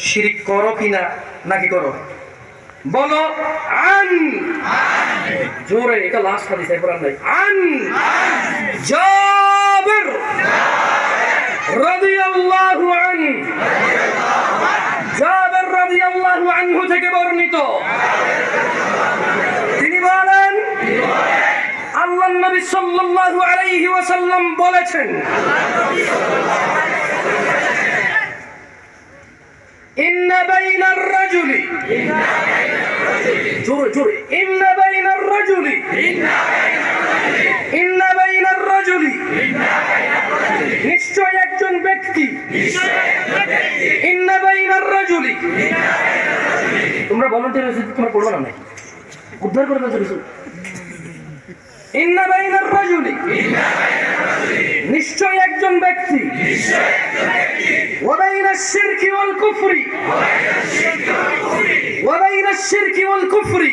শিরিক করো কিনা নাকি করো? বলো আন। জোরে, এটা লাস্ট হাদিস, এরপর নাই। আন জাবির রাদিয়াল্লাহু আনহু, জাবির রাদিয়াল্লাহু আনহু থেকে বর্ণিত, তিনি বলেন আল্লাহর নবী সাল্লাল্লাহু আলাইহি ওয়াসাল্লাম বলেছেন, ইন্না বাইনার রাজুলি, জোরে জোরে, ইন্না বাইনার রাজুলি, ইন্না বাইনার রাজুলি, নিশ্চয় একজন ব্যক্তি, ইন্না বাইনার রাজুলি, তোমরা ভলান্টিয়ার হয়েছে, তোমরা পড়বে না নাকি? উদ্ধার করে ফেলছো। ইন্না বাইনার রাজুলি, নিশ্চয় একজন ব্যক্তি, ওয়া বাইনাশ শিরকি ওয়াল কুফরি, ওয়া বাইনাশ শিরকি ওয়াল কুফরি,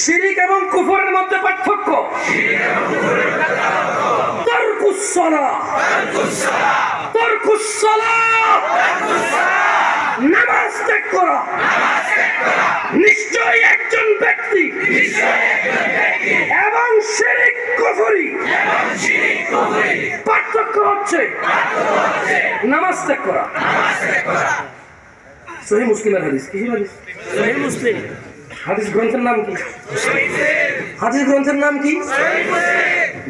শিরক এবং কুফরের মধ্যে পার্থক্য, তারকুস সালাহ, তারকুস সালাহ, নামাজ ত্যাগ করা। নিশ্চয় একজন ব্যক্তি এবং শিরক কুফরি, পার্থক্য হচ্ছে নামাজ ত্যাগ করা। সহিহ মুসলিমের হাদিস। কি হাদিস? সহিহ মুসলিম। হাদিস গ্রন্থের নাম কি? হাদিস গ্রন্থের নাম কি?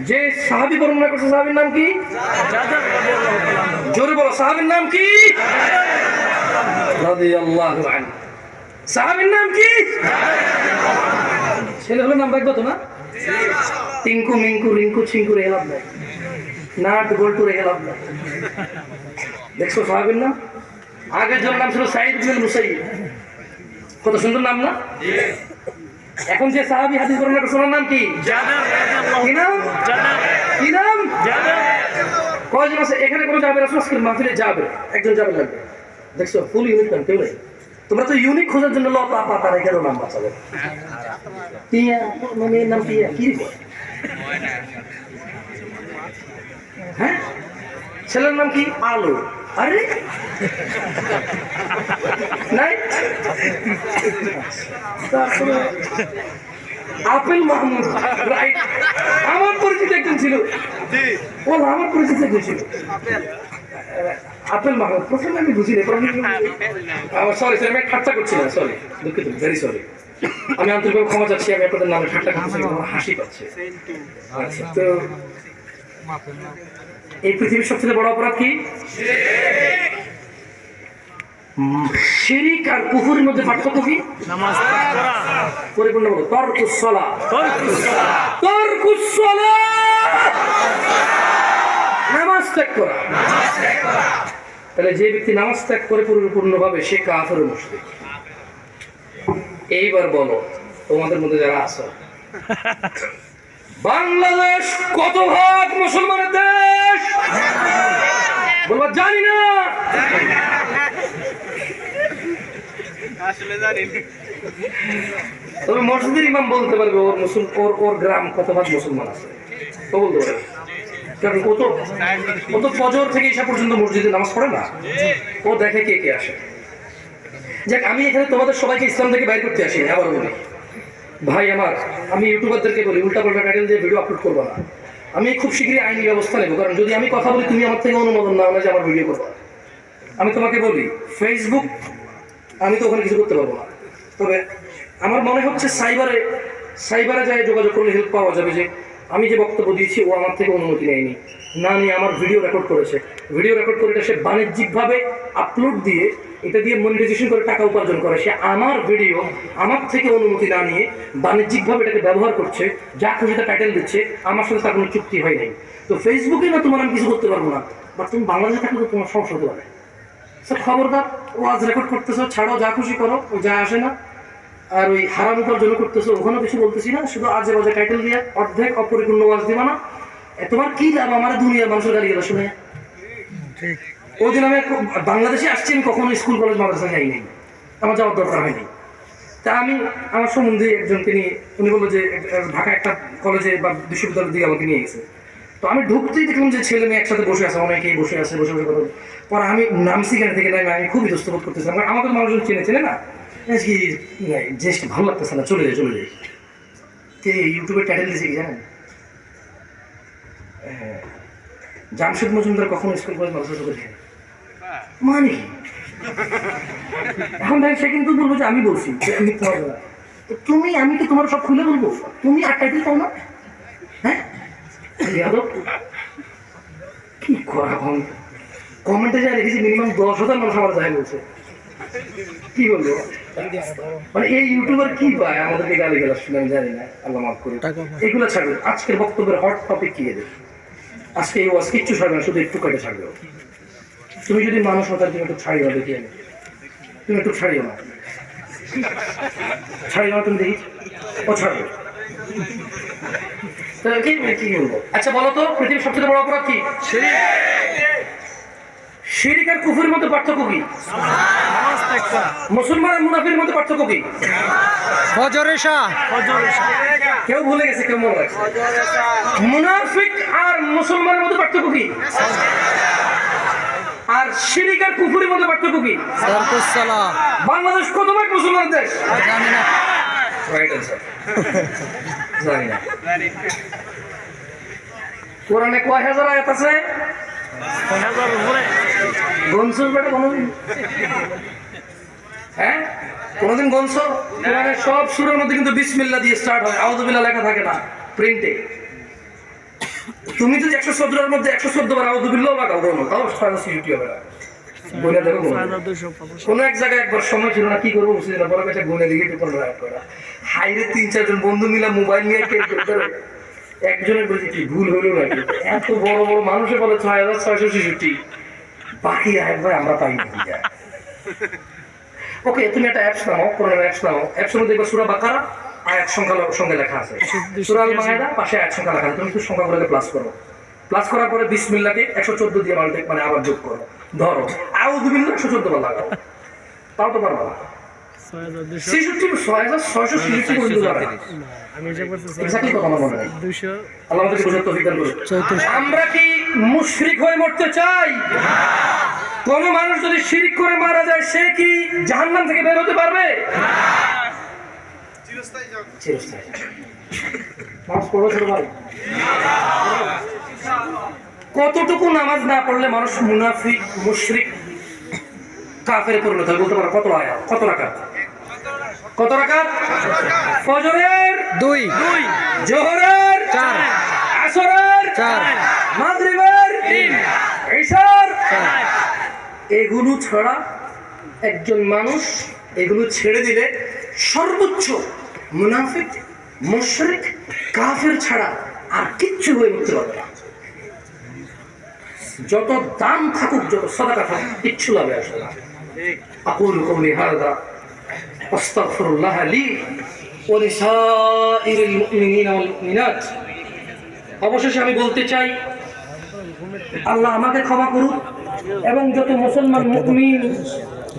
যে সাহাবী বর্ণনা করছে, সাহাবীর নাম কি? জোরে বলো, সাহাবীর নাম কি? রাদিয়াল্লাহু আনহু। সাহাবীর নাম কি? ছেলেগুলোর নাম রাখবো তো না? টিঙ্কু মিঙ্কু রিঙ্কু ছিঙ্কু রে লাভ নাই, নাট গোল্টু রে লাভ নাই। দেখছো সাহাবীর নাম? আগের জন্য নাম ছিল সাঈদ ইবনে মুসাইয়্যিব। কত সুন্দর নাম না? এখন যে সাহাবী হাদিস বর্ণনা করছে ওনার নাম কি? জাবের রাদিয়াল্লাহু। কি নাম? জাবের। কি নাম? জাবের। কয়জন আছে এখানে? কোন জাবের আছে? আজকের মাহফিলে জাবের, একজন জাবের লাগবে। দেখছো ফুল ইউনিক নাম কেউ নেই। তোমরা তো ইউনিক খোঁজার জন্য লতা পাতা রেখে নাম বাঁচাবে। টিয়া, মেয়ের নাম টিয়া, কি রে? হ্যাঁ, ছেলের নাম কি? আলো। আরে নাই, তারপরে আপেল মাহমুদ, রাইট। আমার পরিচিত একজন ছিল, আমার পরিচিত একজন ছিল আপেল মাহমুদ। প্রথমে আমি বুঝিনি, সরি সরি, আমি ঠাট্টা করছি না, সরি, দুঃখিত, ভেরি সরি। আমি আন্তরিকভাবে ক্ষমা চাচ্ছি, আমি আপনাদের নামে ঠাট্টা করছি, আমার হাসি পাচ্ছে। আচ্ছা, তো এই পৃথিবীর সবচেয়ে বড় অপরাধ কি? শিরক আর কুফরের মধ্যে পার্থক্য কি? নামাজ ত্যাগ করা। পরিপূর্ণ বলো, তারকুস সালাহ, তারকুস সালাহ, নামাজ ত্যাগ করা। তাহলে যে ব্যক্তি নামাজ ত্যাগ করে পরিপূর্ণভাবে, সে কাফের মুশরিক। এইবার বলো, তোমাদের মধ্যে যারা আছো, বাংলাদেশ কত ভাগ মুসলমানের দেশ? বলবা জানি না, আসলে জানি না। তবে মসজিদের ইমাম বলতে পারবে ওর গ্রাম কত ভাগ মুসলমান আছে, তো বলতে পারবে। কারণ ও তো ফজর থেকে ঈশা পর্যন্ত মসজিদে নামাজ পড়ে না, ও দেখে কে কে আসে। যাক, আমি এখানে তোমাদের সবাইকে ইসলাম থেকে বাইর করতে আসি। আবার বলি ভাই আমার, আমি ইউটিউবারদেরকে বলি উল্টাপাল্টা টাইটেল দিয়ে ভিডিও আপলোড করবো না। আমি খুব শীঘ্রই আইনি ব্যবস্থা নেব, কারণ যদি আমি কথা বলি তুমি আমার থেকে অনুমোদন নাও না যে আমার ভিডিও করবো। আমি তোমাকে বলি ফেসবুক, আমি তো ওখানে কিছু করতে পারবো না। তবে আমার মনে হচ্ছে সাইবারে যায় যোগাযোগ করলে হেল্প পাওয়া যাবে, যে আমি যে বক্তব্য দিয়েছি ও আমার থেকে অনুমতি নেয়নি, না নিয়ে আমার ভিডিও রেকর্ড করেছে। ভিডিও রেকর্ড করে সে বাণিজ্যিকভাবে আপলোড দিয়ে, এটা দিয়ে মনিটাইজেশন করে টাকা উপার্জন করে। সে আমার ভিডিও আমার থেকে অনুমতি না নিয়ে বাণিজ্যিকভাবে এটাকে ব্যবহার করছে, যা খুশি তা টাইটেল দিচ্ছে, আমার সাথে তার কোনো চুক্তি হয় নাই। তো ফেসবুকে না তোমার আমি কিছু করতে পারবো না, বাট তুমি বাংলাদেশে থাকলে তো তোমার সমস্যা হতে পারে। সব খবরদার, ও আজ রেকর্ড করতেছো, ছাড়ো, যা খুশি করো, ও যা আসে না। আর ওই হারাম উপার্জন করতেছো, ওখানেও কিছু বলতেছি না, শুধু আজে বাজে টাইটেল দিয়ে অর্ধেক অপরিপূর্ণ ওয়াজ দিবা না। তোমার কি লাভ আমার দুনিয়ার মানুষের গালি গেলা শুনে? ওই দিন আমি বাংলাদেশে আসছি, আমি কখনো স্কুল কলেজ মাদ্রাসা যাইনি, আমার যাওয়ার দরকার হয়নি। তা আমি আমার সম্বন্ধে একজন, উনি বললো যে ঢাকা একটা কলেজে বা বিশ্ববিদ্যালয়ের দিকে আমাকে নিয়ে গেছে। তো আমি ঢুকতেই দেখলাম যে ছেলে মেয়ে একসাথে বসে আছে, অনেকেই বসে আছে, বসে বসে কথা বলছে। পরে আমি নামছি কেন থেকে নাই, আমি খুবই দুস্থ বোধ করতেছিলাম, কারণ আমাকে তো মানুষজন চেনে না, কি যে ভালো লাগতেছে না, চলে যায় চলে যায়। কে ইউটিউবে টাইটেল দিয়েছে কি জানেন? জামশেদ মজুমদার কখনো স্কুল কলেজ মাদ্রাসা চোখে দেখে মানে কি? এখন দেখ সে কিন্তু বলবো যে আমি বলছি, মিথ্যা হবে না। তুমি আমি কি তোমার সব খুলে বলবো? তুমি আর টাইটেল পাও না? হ্যাঁ কি করা? এখন কমেন্টে যা রেখেছি মিনিমাম 10,000 মানুষ আমার যাই বলছে। কি বলবো মানে এই ইউটিউবার কি পায় আমাদেরকে গালি গালাজ শুনে, আমি জানি না, আল্লাহ মাফ করে। এগুলো ছাড়বে। আজকের বক্তব্যের হট টপিক কি এদের? আজকে এই ওয়াজ কিচ্ছু ছাড়বে না, শুধু একটু কেটে ছাড়বে। তুমি যদি মানুষ হতার তুমি একটু ছাড়িও দেখি, আমি তুমি একটু ছাড়িও না, ছাড়িও না তুমি দেখি, ও ছাড়বে। কি বলবো? আচ্ছা বলো তো, পৃথিবীর সবচেয়ে বড় অপরাধ কি? শিরক আর কুফরের মধ্যে পার্থক্য কি? মুসলমান আর মুনাফিকের মধ্যে পার্থক্য কি? কেউ ভুলে গেছে, কেউ মনে রাখছে? মুনাফিক আর মুসলমানের মধ্যে পার্থক্য কি? আর শিরক আর কুফরের মধ্যে পার্থক্য কি? বাংলাদেশ কত ভাগ মুসলমান দেশ? জানি না। জানি না। কোরআনে কয় হাজার আয়াত আছে? গনসুর বেটা কোনদিন? হ্যাঁ কোনদিন গনস? কোরআনের সব সূরার মধ্যে কিন্তু বিসমিল্লাহ দিয়ে স্টার্ট হয়, আউযু বিল্লাহ লেখা থাকে না প্রিন্টে। তুমি যদি 114 এর মধ্যে 114 বার আউযু বিল্লাহ লাগাও না, তাও সারাসি ইউটিউবে বলে দেখো। কোন এক জায়গায় একবার সময় ছিল না, কি করবো বুঝছি না, বড় কাছে গুনে দিকে একটু পড়া করা। হাইরে 3-4 জন বন্ধু মিলা মোবাইল নিয়ে কে করে একজনের বলছে কি ভুল হলো নাকি? এত বড় বড় মানুষে বলে 6,666, বাকি আয়াত ভাই আমরা পাই না। ওকে তুমি একটা অ্যাপস নাও, কোরআন অ্যাপস নাও, অ্যাপসের মধ্যে দেখবে সূরা বাকারা আয়াত সংখ্যা লেখা আছে, সূরা আল মায়েদা পাশে আয়াত সংখ্যা লেখা আছে। তুমি একটু সংখ্যাগুলোকে প্লাস করো, প্লাস করার পরে বিসমিল্লাহকে 114 দিয়ে মানে আবার যোগ করো, ধরো আউযু বিল্লাহ 114 বার লাগাও, তাও তো পারবা না। 6,666 বন্ধু যারা আমরা কি মুশরিক হয়ে মরতে চাই? কোন মানুষ যদি শিরক করে মারা যায় সে কি জাহান্নাম থেকে বের হতে পারবে? কতটুকু নামাজ না পড়লে মানুষ মুনাফিক মুশরিক কাফেরে পরিণত হয় বলতে পারো? কত আয়াত, কত রাকাত? কত রাকাত? ফজরের 2, জোহরের 4, আসরের 4, মাগরিবের 3, ইশার 4। এগুলো ছাড়া একজন মানুষ এগুলো ছেড়ে দিলে সর্বোচ্চ মুনাফিক মুশরিক কাফের ছাড়া আর কিচ্ছু হয়ে উঠতে পারবে না। যত দাম থাকুক, যত সাদাকা থাকুক, কিচ্ছু লাভে আসবে না। আকুলু কওলি হাযা আস্তাগফিরুল্লাহ লি ওয়া লিসাইরিল মুমিনিনা ওয়াল মুমিনাত। অবশেষে আমি বলতে চাই, আল্লাহ আমাকে ক্ষমা করুন এবং যত মুসলমান মুমিন